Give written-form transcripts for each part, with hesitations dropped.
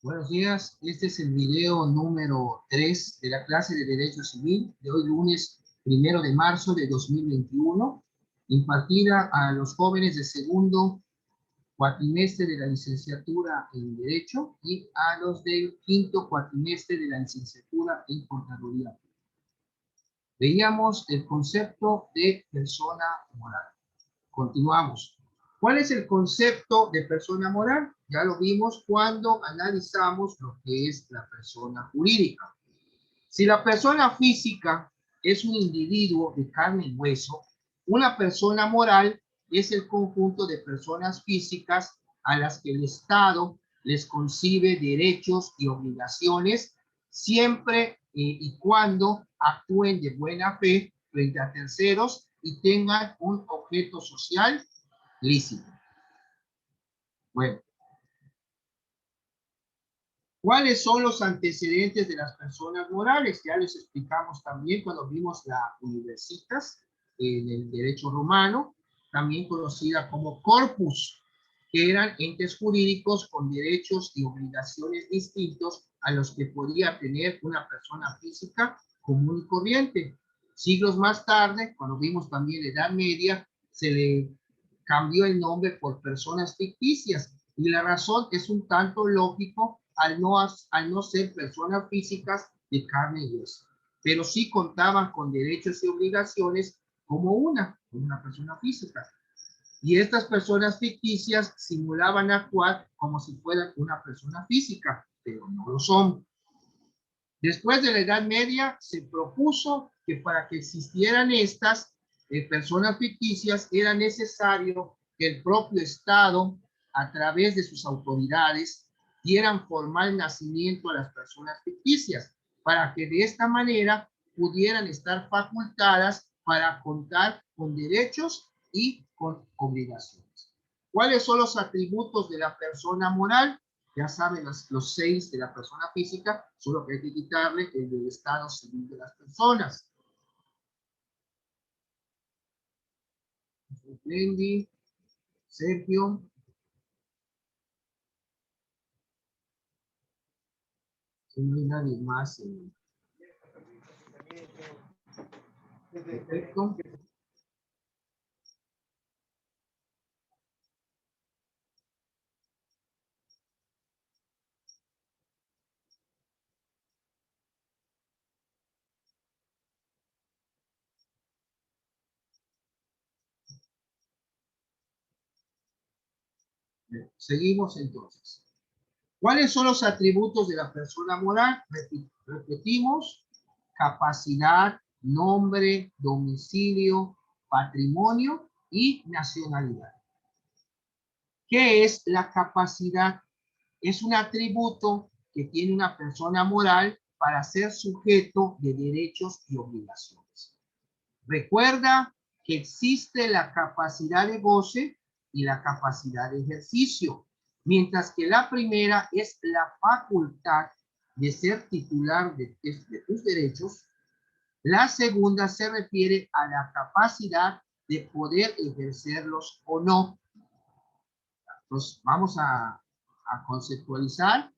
Buenos días, este es el video número 3 de la clase de Derecho Civil de hoy lunes 1 de marzo de 2021, impartida a los jóvenes de segundo cuatrimestre de la licenciatura en Derecho y a los del quinto cuatrimestre de la licenciatura en Contaduría. Veíamos el concepto de persona moral. Continuamos. ¿Cuál es el concepto de persona moral? Ya lo vimos cuando analizamos lo que es la persona jurídica. Si la persona física es un individuo de carne y hueso, una persona moral es el conjunto de personas físicas a las que el Estado les concibe derechos y obligaciones siempre y cuando actúen de buena fe frente a terceros y tengan un objeto social lícito. Bueno, ¿cuáles son los antecedentes de las personas morales? Ya les explicamos también cuando vimos la universitas en el derecho romano, también conocida como corpus, que eran entes jurídicos con derechos y obligaciones distintos a los que podía tener una persona física común y corriente. Siglos más tarde, cuando vimos también la Edad Media, se le cambió el nombre por personas ficticias, y la razón es un tanto lógico al no ser personas físicas de carne y hueso, pero sí contaban con derechos y obligaciones como una persona física. Y estas personas ficticias simulaban actuar como si fueran una persona física, pero no lo son. Después de la Edad Media se propuso que para que existieran estas personas ficticias era necesario que el propio Estado, a través de sus autoridades, dieran formal nacimiento a las personas ficticias, para que de esta manera pudieran estar facultadas para contar con derechos y con obligaciones. ¿Cuáles son los atributos de la persona moral? Ya saben los 6 de la persona física, solo que hay que quitarle el del estado civil de las personas. Lendy, Sergio. Si no hay nadie más. Perfecto. Seguimos entonces. ¿Cuáles son los atributos de la persona moral? Repetimos: capacidad, nombre, domicilio, patrimonio y nacionalidad. ¿Qué es la capacidad? Es un atributo que tiene una persona moral para ser sujeto de derechos y obligaciones. Recuerda que existe la capacidad de goce y la capacidad de ejercicio, mientras que la primera es la facultad de ser titular de tus derechos. La segunda se refiere a la capacidad de poder ejercerlos o no. Entonces, vamos a conceptualizar.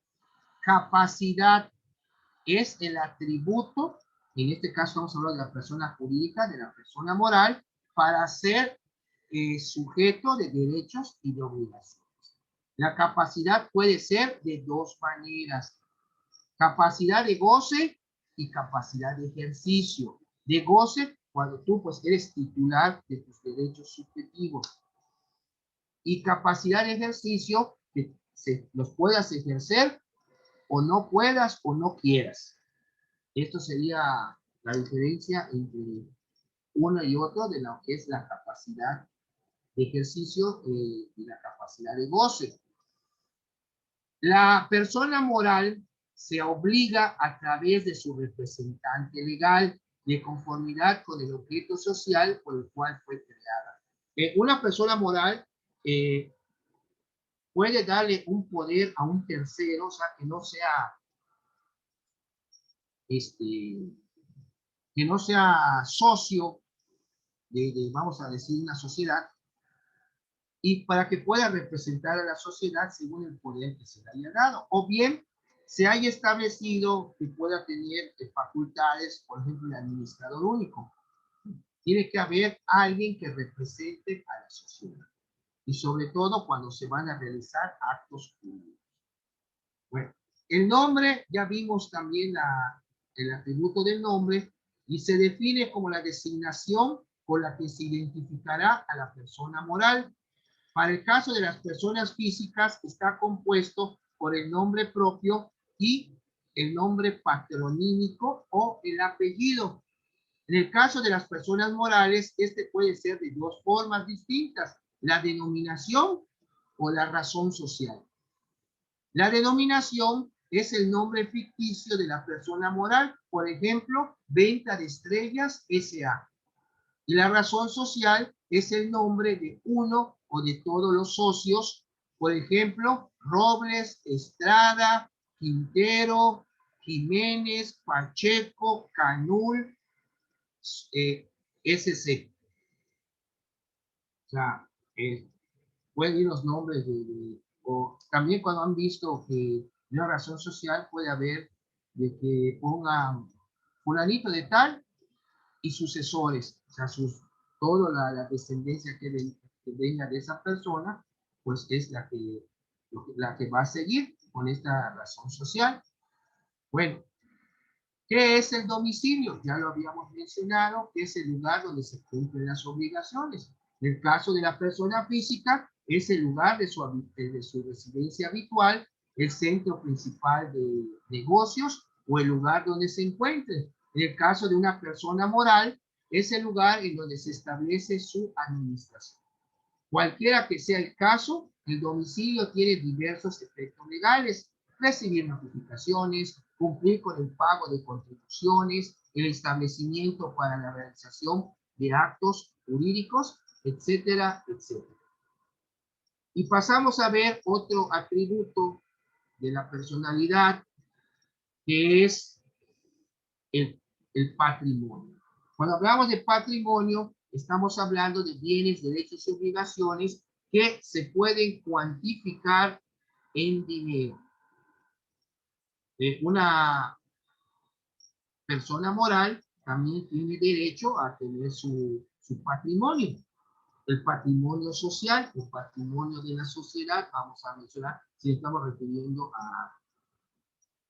Capacidad es el atributo, en este caso vamos a hablar de la persona jurídica, de la persona moral, para ser sujeto de derechos y de obligaciones. La capacidad puede ser de dos maneras: capacidad de goce y capacidad de ejercicio. De goce, cuando tú pues eres titular de tus derechos subjetivos, y capacidad de ejercicio, que los puedas ejercer o no puedas o no quieras. Esto sería la diferencia entre uno y otro de lo que es la capacidad de ejercicio y la capacidad de goce. La persona moral se obliga a través de su representante legal, de conformidad con el objeto social por el cual fue creada. Una persona moral puede darle un poder a un tercero, o sea, que no sea que no sea socio vamos a decir, una sociedad, y para que pueda representar a la sociedad según el poder que se le haya dado. O bien se haya establecido que pueda tener facultades, por ejemplo, el administrador único. Tiene que haber alguien que represente a la sociedad. Y sobre todo cuando se van a realizar actos públicos. Bueno, el nombre, ya vimos también el atributo del nombre, y se define como la designación con la que se identificará a la persona moral. Para el caso de las personas físicas, está compuesto por el nombre propio y el nombre patronímico o el apellido. En el caso de las personas morales, este puede ser de dos formas distintas: la denominación o la razón social. La denominación es el nombre ficticio de la persona moral, por ejemplo, Venta de Estrellas S.A. Y la razón social es el nombre de uno o de todos los socios, por ejemplo, Robles, Estrada, Quintero, Jiménez, Pacheco, Canul, SC. O sea, pueden ir los nombres o también cuando han visto que una razón social puede haber de que pongan fulanito de tal y sucesores, o sea, toda la descendencia que venga de esa persona, pues es la que va a seguir con esta razón social. Bueno, ¿qué es el domicilio? Ya lo habíamos mencionado, que es el lugar donde se cumplen las obligaciones. En el caso de la persona física, es el lugar de su residencia habitual, el centro principal de negocios o el lugar donde se encuentre. En el caso de una persona moral, es el lugar en donde se establece su administración. Cualquiera que sea el caso, el domicilio tiene diversos efectos legales: recibir notificaciones, cumplir con el pago de contribuciones, el establecimiento para la realización de actos jurídicos, etcétera, etcétera. Y pasamos a ver otro atributo de la personalidad, que es el patrimonio. Cuando hablamos de patrimonio, estamos hablando de bienes, derechos y obligaciones que se pueden cuantificar en dinero. Una persona moral también tiene derecho a tener su patrimonio. El patrimonio social, el patrimonio de la sociedad, vamos a mencionar si estamos refiriendo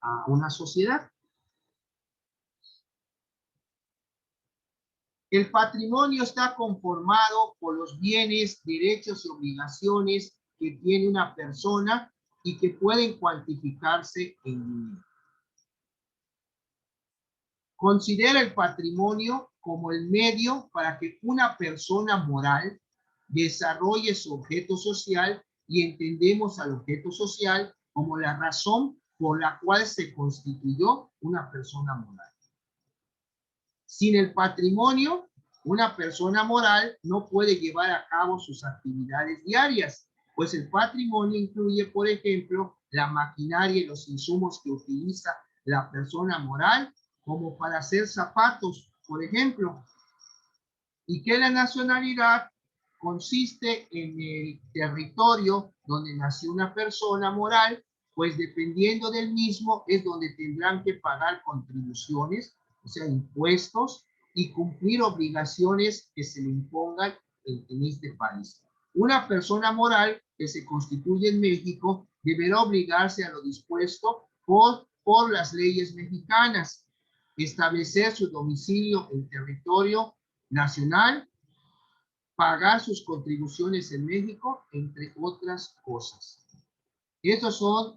a una sociedad. El patrimonio está conformado por los bienes, derechos y obligaciones que tiene una persona y que pueden cuantificarse en dinero. Considera el patrimonio como el medio para que una persona moral desarrolle su objeto social, y entendemos al objeto social como la razón por la cual se constituyó una persona moral. Sin el patrimonio, una persona moral no puede llevar a cabo sus actividades diarias, pues el patrimonio incluye, por ejemplo, la maquinaria y los insumos que utiliza la persona moral, como para hacer zapatos, por ejemplo. Y que la nacionalidad consiste en el territorio donde nació una persona moral, pues dependiendo del mismo es donde tendrán que pagar contribuciones, o sea, impuestos, y cumplir obligaciones que se le impongan en este país. Una persona moral que se constituye en México deberá obligarse a lo dispuesto por las leyes mexicanas, establecer su domicilio en territorio nacional, pagar sus contribuciones en México, entre otras cosas. Estos son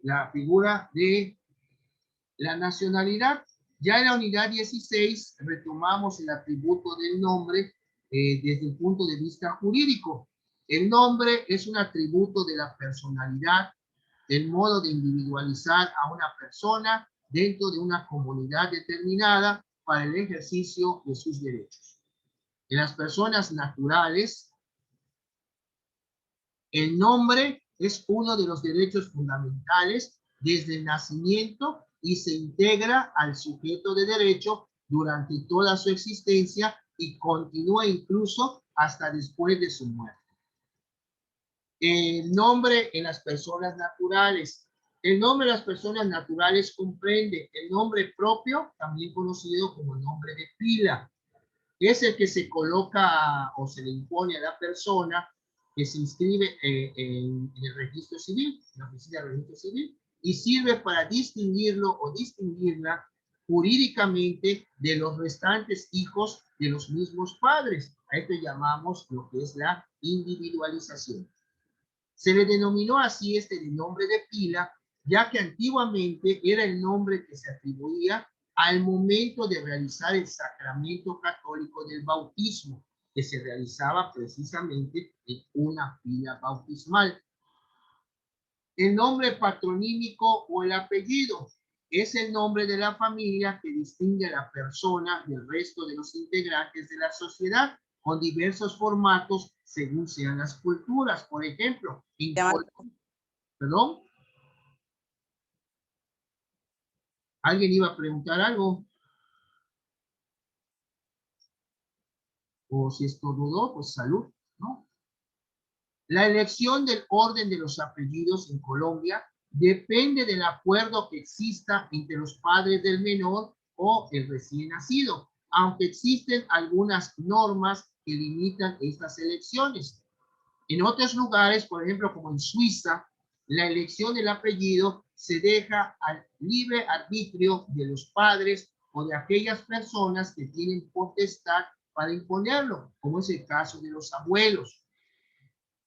la figura de la nacionalidad. Ya en la unidad 16 retomamos el atributo del nombre desde el punto de vista jurídico. El nombre es un atributo de la personalidad, el modo de individualizar a una persona dentro de una comunidad determinada para el ejercicio de sus derechos. En las personas naturales, el nombre es uno de los derechos fundamentales desde el nacimiento y se integra al sujeto de derecho durante toda su existencia y continúa incluso hasta después de su muerte. El nombre en las personas naturales. El nombre de las personas naturales comprende el nombre propio, también conocido como nombre de pila. Es el que se coloca o se le impone a la persona que se inscribe en el registro civil, en la oficina del registro civil, y sirve para distinguirlo o distinguirla jurídicamente de los restantes hijos de los mismos padres. A esto llamamos lo que es la individualización. Se le denominó así de nombre de pila, ya que antiguamente era el nombre que se atribuía al momento de realizar el sacramento católico del bautismo, que se realizaba precisamente en una pila bautismal. El nombre patronímico o el apellido es el nombre de la familia que distingue a la persona del resto de los integrantes de la sociedad con diversos formatos según sean las culturas. Por ejemplo, en Colombia, perdón, ¿alguien iba a preguntar algo? O si estornudó, pues salud, ¿no? La elección del orden de los apellidos en Colombia depende del acuerdo que exista entre los padres del menor o el recién nacido, aunque existen algunas normas que limitan estas elecciones. En otros lugares, por ejemplo, como en Suiza, la elección del apellido se deja al libre arbitrio de los padres o de aquellas personas que tienen potestad para imponerlo, como es el caso de los abuelos,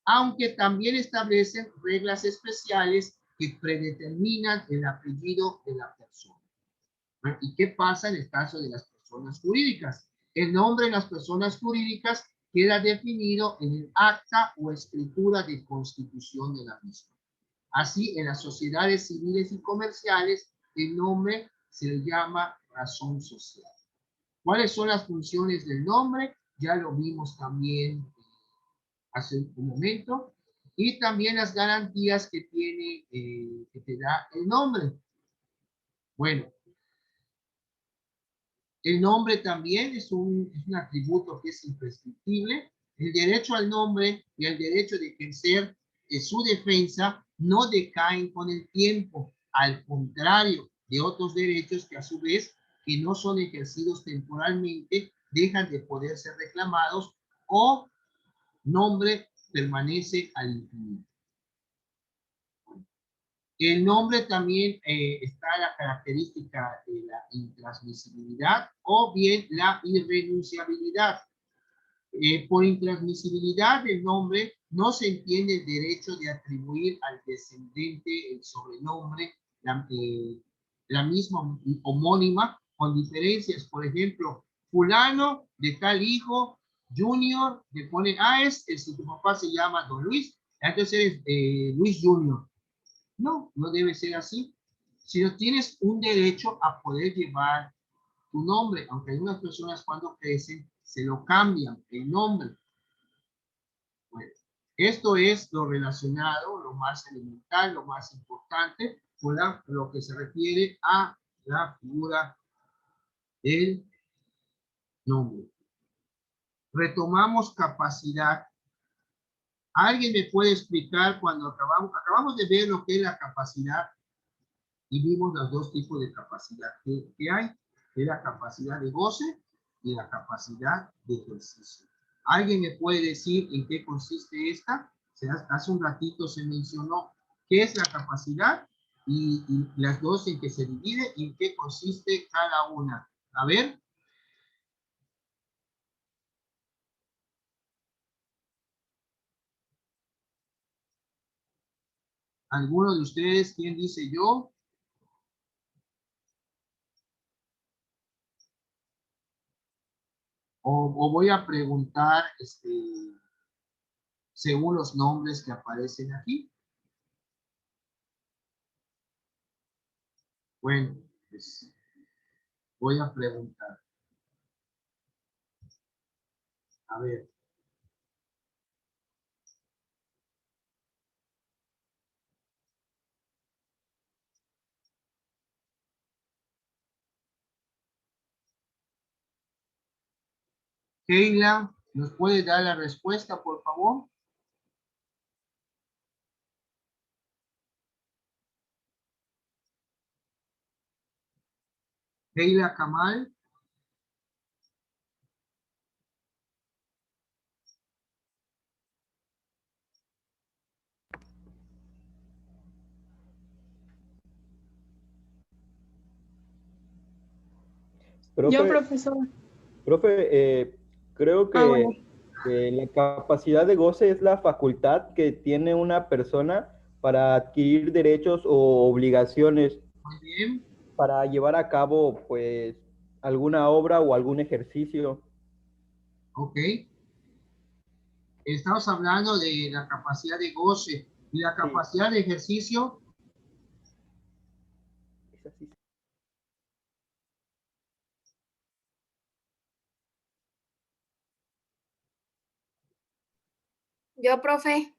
aunque también establecen reglas especiales que predeterminan el apellido de la persona. ¿Y qué pasa en el caso de las personas jurídicas? El nombre de las personas jurídicas queda definido en el acta o escritura de constitución de la misma. Así, en las sociedades civiles y comerciales, el nombre se le llama razón social. ¿Cuáles son las funciones del nombre? Ya lo vimos también hace un momento. Y también las garantías que tiene, que te da el nombre. Bueno, el nombre también es un atributo que es imprescriptible. El derecho al nombre y el derecho de ejercer su defensa no decaen con el tiempo, al contrario de otros derechos que a su vez, que no son ejercidos temporalmente, dejan de poder ser reclamados o nombre permanece al infinito. El nombre también está la característica de la intransmisibilidad o bien la irrenunciabilidad. Por intransmisibilidad del nombre no se entiende el derecho de atribuir al descendente el sobrenombre, la misma homónima, con diferencias. Por ejemplo, fulano de tal hijo, junior, le ponen, si tu papá se llama Don Luis, entonces eres Luis Junior. No, no debe ser así. Si no tienes un derecho a poder llevar tu nombre, aunque algunas personas cuando crecen se lo cambian el nombre. Bueno, esto es lo relacionado, lo más elemental, lo más importante, con lo que se refiere a la figura del nombre. Retomamos capacidad. ¿Alguien me puede explicar cuando acabamos de ver lo que es la capacidad y vimos los dos tipos de capacidad que hay, que la capacidad de goce y la capacidad de ejercicio? ¿Alguien me puede decir en qué consiste esta? Hace un ratito se mencionó qué es la capacidad y las dos en que se divide y en qué consiste cada una. A ver. ¿Alguno de ustedes, quién dice yo? O voy a preguntar según los nombres que aparecen aquí. Bueno, pues voy a preguntar. A ver. Keila, ¿nos puede dar la respuesta, por favor? Leila Kamal. Yo, Profe, profesor. creo Ah, bueno. que la capacidad de goce es la facultad que tiene una persona para adquirir derechos o obligaciones Muy bien. para llevar a cabo, pues, alguna obra o algún ejercicio. Ok. Estamos hablando de la capacidad de goce y la Sí, capacidad de ejercicio. es así. Yo, profe.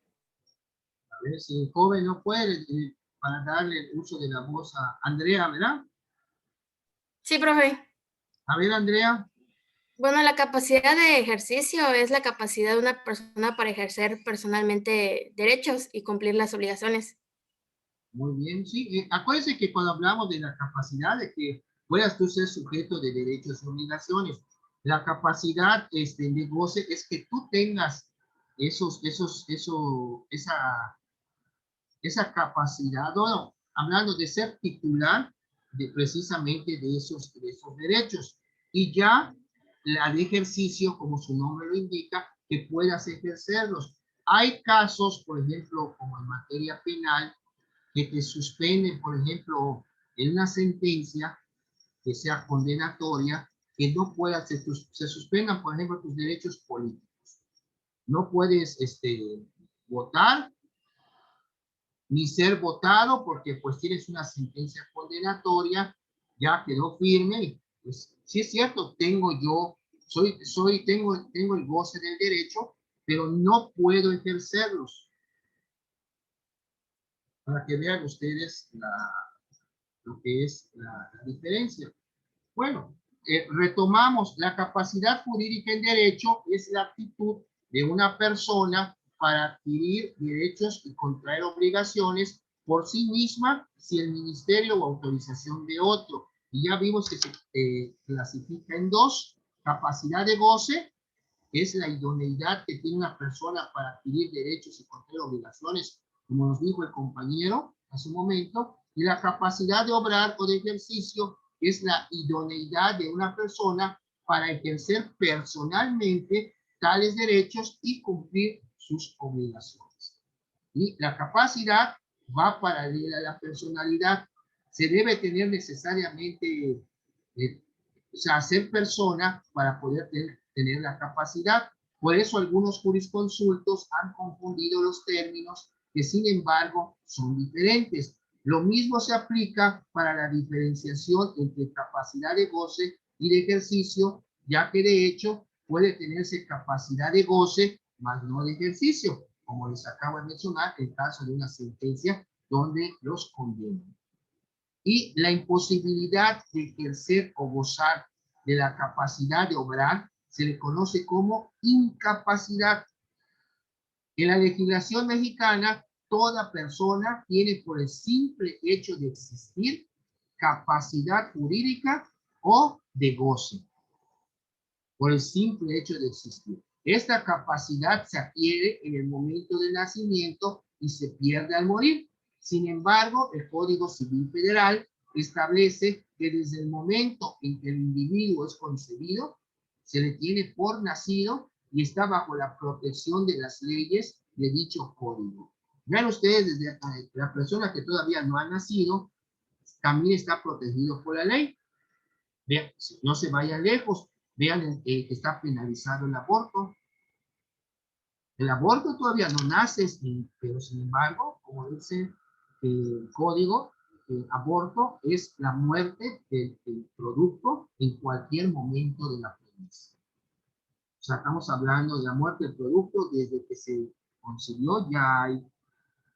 A ver si el joven no puede, para darle el uso de la voz a Andrea, ¿verdad? Sí, profe. A ver, Andrea. Bueno, la capacidad de ejercicio es la capacidad de una persona para ejercer personalmente derechos y cumplir las obligaciones. Muy bien, sí. Acuérdense que cuando hablamos de la capacidad de que puedas tú ser sujeto de derechos y obligaciones, la capacidad de goce es que tú tengas esa capacidad, no, hablando de ser titular de precisamente de esos derechos. Y ya la de ejercicio, como su nombre lo indica, que puedas ejercerlos. Hay casos, por ejemplo, como en materia penal, que te suspenden, por ejemplo, en una sentencia que sea condenatoria, que no puedas, se suspendan, por ejemplo, tus derechos políticos. No puedes votar ni ser votado porque pues tienes una sentencia condenatoria, ya quedó firme. Pues sí es cierto, tengo el goce del derecho, pero no puedo ejercerlos. Para que vean ustedes lo que es la diferencia. Bueno, retomamos, la capacidad jurídica en derecho es la actitud de una persona para adquirir derechos y contraer obligaciones por sí misma, si el ministerio o autorización de otro. Y ya vimos que se clasifica en dos: capacidad de goce, que es la idoneidad que tiene una persona para adquirir derechos y contraer obligaciones, como nos dijo el compañero hace un momento, y la capacidad de obrar o de ejercicio, que es la idoneidad de una persona para ejercer personalmente tales derechos y cumplir sus obligaciones. Y la capacidad va paralela a la personalidad. Se debe tener necesariamente, o sea, ser persona para poder tener la capacidad. Por eso algunos jurisconsultos han confundido los términos, que sin embargo son diferentes. Lo mismo se aplica para la diferenciación entre capacidad de goce y de ejercicio, ya que de hecho puede tenerse capacidad de goce, más no de ejercicio, como les acabo de mencionar, el caso de una sentencia donde los condenan. Y la imposibilidad de ejercer o gozar de la capacidad de obrar se le conoce como incapacidad. En la legislación mexicana, toda persona tiene, por el simple hecho de existir, capacidad jurídica o de goce, por el simple hecho de existir. Esta capacidad se adquiere en el momento del nacimiento y se pierde al morir. Sin embargo, el Código Civil Federal establece que desde el momento en que el individuo es concebido, se le tiene por nacido y está bajo la protección de las leyes de dicho código. Vean ustedes, desde la persona que todavía no ha nacido, también está protegido por la ley. Vean, no se vayan lejos, vean que está penalizado el aborto. El aborto todavía no nace, pero sin embargo, como dice el código, el aborto es la muerte del producto en cualquier momento de la preñación. O sea, estamos hablando de la muerte del producto desde que se concibió, ya hay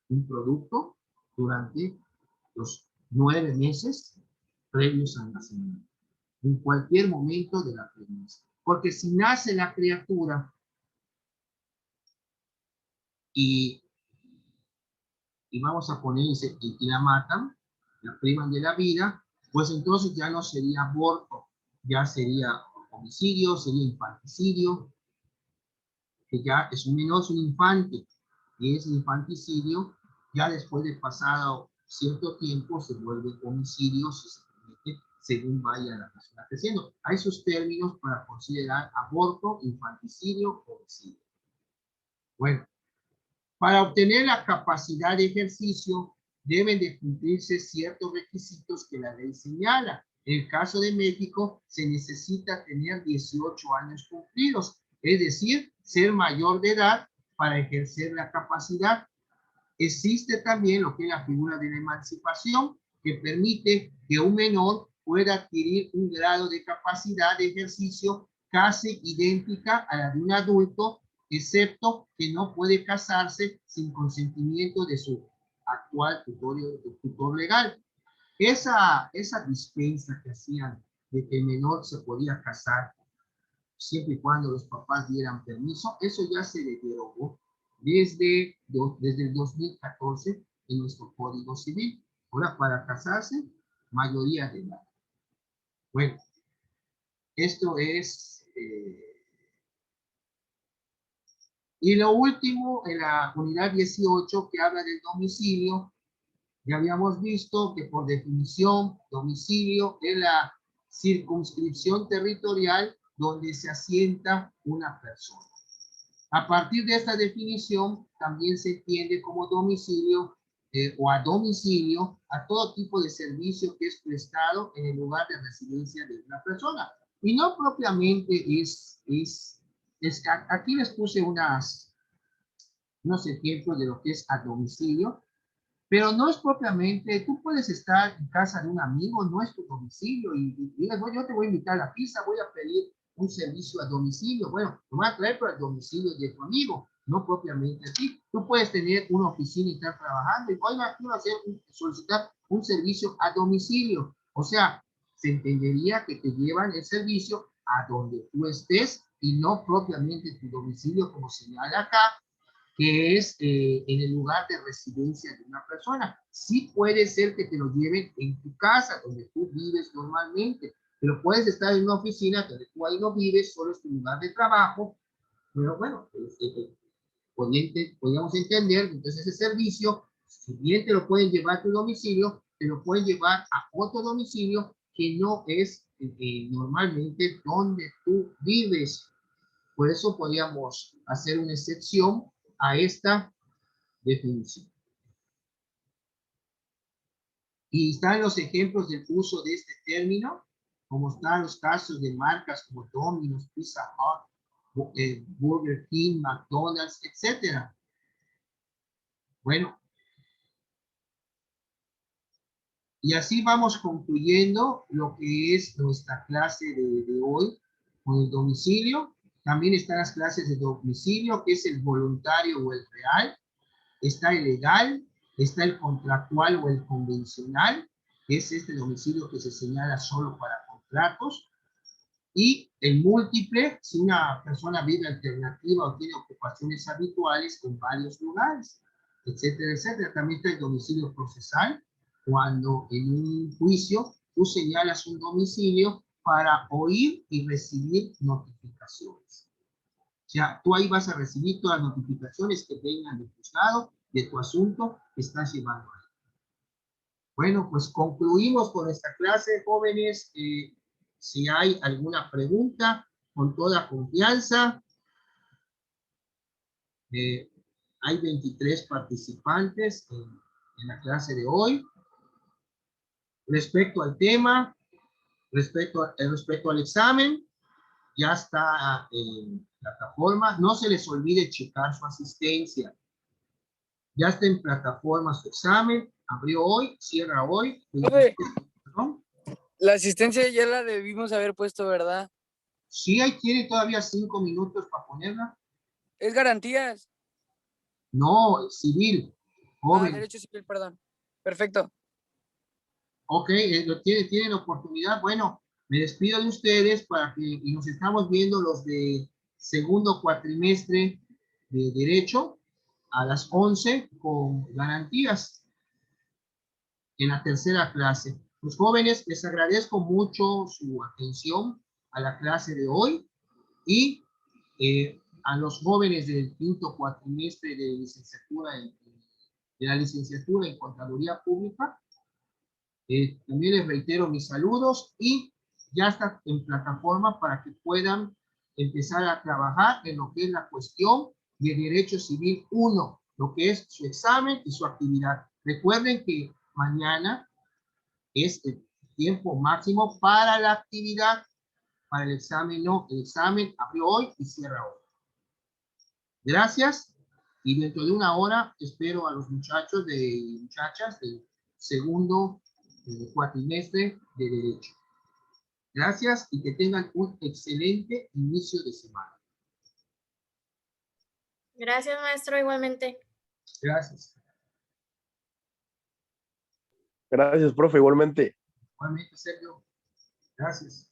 un producto durante los 9 meses previos al nacimiento, en cualquier momento de la preñación. Porque si nace la criatura y, y vamos a poner, y la matan, la privan de la vida, pues entonces ya no sería aborto, ya sería homicidio, sería infanticidio, que ya es un menor, es un infante, y es infanticidio, ya después de pasado cierto tiempo se vuelve homicidio si se permite, según vaya la persona creciendo. Hay sus términos para considerar aborto, infanticidio, homicidio. Bueno, para obtener la capacidad de ejercicio deben de cumplirse ciertos requisitos que la ley señala. En el caso de México se necesita tener 18 años cumplidos, es decir, ser mayor de edad para ejercer la capacidad. Existe también lo que es la figura de la emancipación, que permite que un menor pueda adquirir un grado de capacidad de ejercicio casi idéntica a la de un adulto, excepto que no puede casarse sin consentimiento de su actual tutor legal. Esa dispensa que hacían de que el menor se podía casar siempre y cuando los papás dieran permiso, eso ya se derogó desde el 2014 en nuestro Código Civil. Ahora, para casarse, mayoría de edad. Bueno, esto es... y lo último, en la unidad 18, que habla del domicilio, ya habíamos visto que por definición, domicilio es la circunscripción territorial donde se asienta una persona. A partir de esta definición, también se entiende como domicilio o a domicilio a todo tipo de servicio que es prestado en el lugar de residencia de una persona. Y no propiamente aquí les puse unos ejemplos de lo que es a domicilio, pero no es propiamente, tú puedes estar en casa de un amigo, no es tu domicilio, y digas, bueno, yo te voy a invitar a la pizza, voy a pedir un servicio a domicilio. Bueno, te voy a traer para el domicilio de tu amigo, no propiamente a ti. Tú puedes tener una oficina y estar trabajando, y oiga, quiero solicitar un servicio a domicilio. O sea, se entendería que te llevan el servicio a donde tú estés y no propiamente tu domicilio, como señala acá, que es en el lugar de residencia de una persona. Sí puede ser que te lo lleven en tu casa, donde tú vives normalmente, pero puedes estar en una oficina donde tú ahí no vives, solo es tu lugar de trabajo, pero bueno, podríamos entender, entonces ese servicio, si bien te lo pueden llevar a tu domicilio, te lo pueden llevar a otro domicilio que no es normalmente donde tú vives. Por eso podríamos hacer una excepción a esta definición. Y están los ejemplos del uso de este término, como están los casos de marcas como Domino's, Pizza Hut, Burger King, McDonald's, etc. Bueno, y así vamos concluyendo lo que es nuestra clase de hoy con el domicilio. También están las clases de domicilio, que es el voluntario o el real. Está el legal, está el contractual o el convencional, que es este domicilio que se señala solo para contratos, y el múltiple, si una persona vive alternativa o tiene ocupaciones habituales en varios lugares, etcétera, etcétera. También está el domicilio procesal, cuando en un juicio tú señalas un domicilio para oír y recibir notificaciones. O sea, tú ahí vas a recibir todas las notificaciones que vengan del juzgado de tu asunto que estás llevando ahí. Bueno, pues concluimos con esta clase, jóvenes. Si hay alguna pregunta, con toda confianza. Hay 23 participantes en la clase de hoy. Respecto al tema, respecto al examen, ya está en plataforma. No se les olvide checar su asistencia. Ya está en plataforma su examen. Abrió hoy, cierra hoy. ¿Perdón? La asistencia ya la debimos haber puesto, ¿verdad? Sí, ahí tiene todavía 5 minutos para ponerla. ¿Es garantías? No, civil. Joven. Derecho civil, perdón. Perfecto. Ok, tienen oportunidad. Bueno, me despido de ustedes y nos estamos viendo los de segundo cuatrimestre de Derecho a las 11 con garantías en la tercera clase. Los jóvenes, les agradezco mucho su atención a la clase de hoy y a los jóvenes del quinto cuatrimestre de licenciatura de la licenciatura en Contaduría Pública. También les reitero mis saludos y ya está en plataforma para que puedan empezar a trabajar en lo que es la cuestión de Derecho Civil 1, lo que es su examen y su actividad. Recuerden que mañana es el tiempo máximo para la actividad, para el examen no. El examen abrió hoy y cierra hoy. Gracias. Y dentro de una hora espero a los muchachos muchachas del segundo cuatrimestre de Derecho. Gracias y que tengan un excelente inicio de semana. Gracias, maestro, igualmente. Gracias. Gracias, profe, igualmente. Igualmente, Sergio. Gracias.